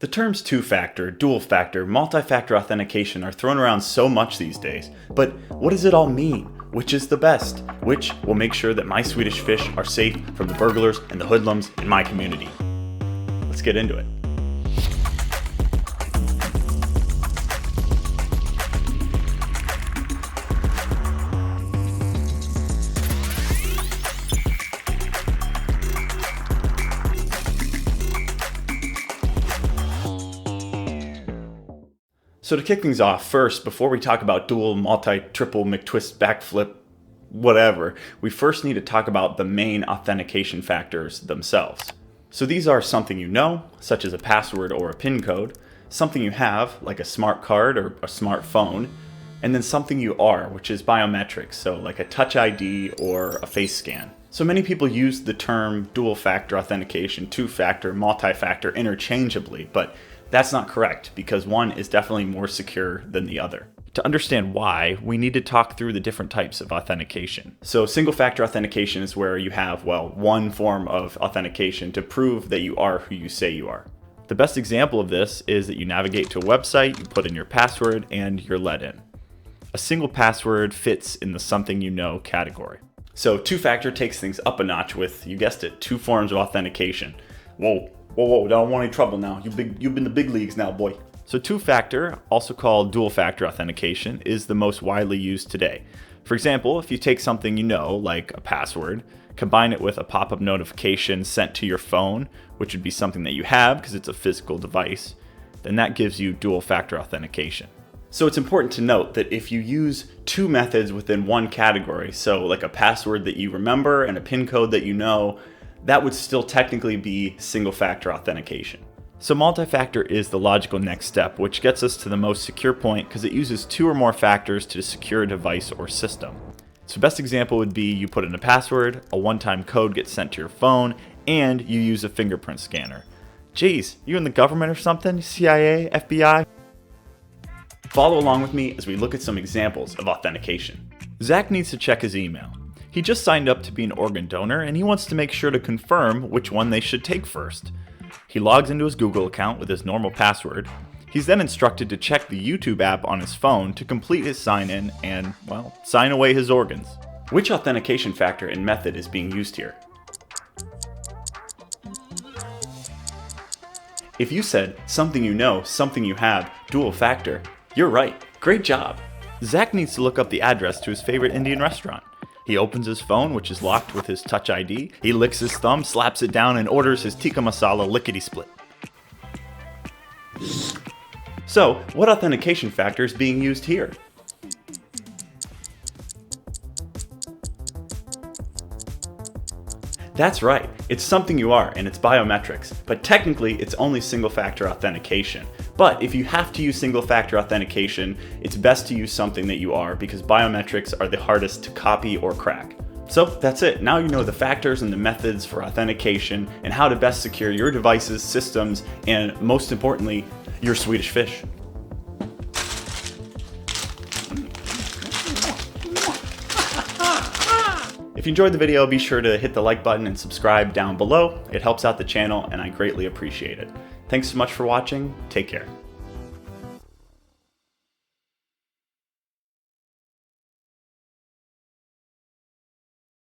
The terms two-factor, dual-factor, multi-factor authentication are thrown around so much these days, but what does it all mean? Which is the best? Which will make sure that my Swedish fish are safe from the burglars and the hoodlums in my community? Let's get into it. So to kick things off, first, before we talk about dual, multi, triple, McTwist, backflip, whatever, we first need to talk about the main authentication factors themselves. So these are something you know, such as a password or a PIN code, something you have, like a smart card or a smartphone, and then something you are, which is biometrics, so like a touch ID or a face scan. So many people use the term dual factor authentication, two-factor, multi-factor interchangeably, but that's not correct because one is definitely more secure than the other. To understand why, we need to talk through the different types of authentication. So single-factor authentication is where you have, one form of authentication to prove that you are who you say you are. The best example of this is that you navigate to a website, you put in your password, and you're let in. A single password fits in the something you know category. So two-factor takes things up a notch with, you guessed it, two forms of authentication. Whoa, don't want any trouble now. You've been the big leagues now, boy. So two-factor, also called dual-factor authentication, is the most widely used today. For example, if you take something you know, like a password, combine it with a pop-up notification sent to your phone, which would be something that you have because it's a physical device, then that gives you dual-factor authentication. So it's important to note that if you use two methods within one category, so like a password that you remember and a PIN code that you know, that would still technically be single-factor authentication. So multi-factor is the logical next step, which gets us to the most secure point because it uses two or more factors to secure a device or system. So best example would be you put in a password, a one-time code gets sent to your phone, and you use a fingerprint scanner. Geez, you in the government or something? CIA, FBI? Follow along with me as we look at some examples of authentication. Zach needs to check his email. He just signed up to be an organ donor and he wants to make sure to confirm which one they should take first. He logs into his Google account with his normal password. He's then instructed to check the YouTube app on his phone to complete his sign-in and, sign away his organs. Which authentication factor and method is being used here? If you said something you know, something you have, dual factor, you're right. Great job. Zach needs to look up the address to his favorite Indian restaurant. He opens his phone, which is locked with his Touch ID. He licks his thumb, slaps it down, and orders his tikka masala lickety-split. So, what authentication factor is being used here? That's right, it's something you are, and it's biometrics. But technically, it's only single-factor authentication. But if you have to use single-factor authentication, it's best to use something that you are because biometrics are the hardest to copy or crack. So that's it. Now you know the factors and the methods for authentication and how to best secure your devices, systems, and most importantly, your Swedish fish. If you enjoyed the video, be sure to hit the like button and subscribe down below. It helps out the channel and I greatly appreciate it. Thanks so much for watching. Take care.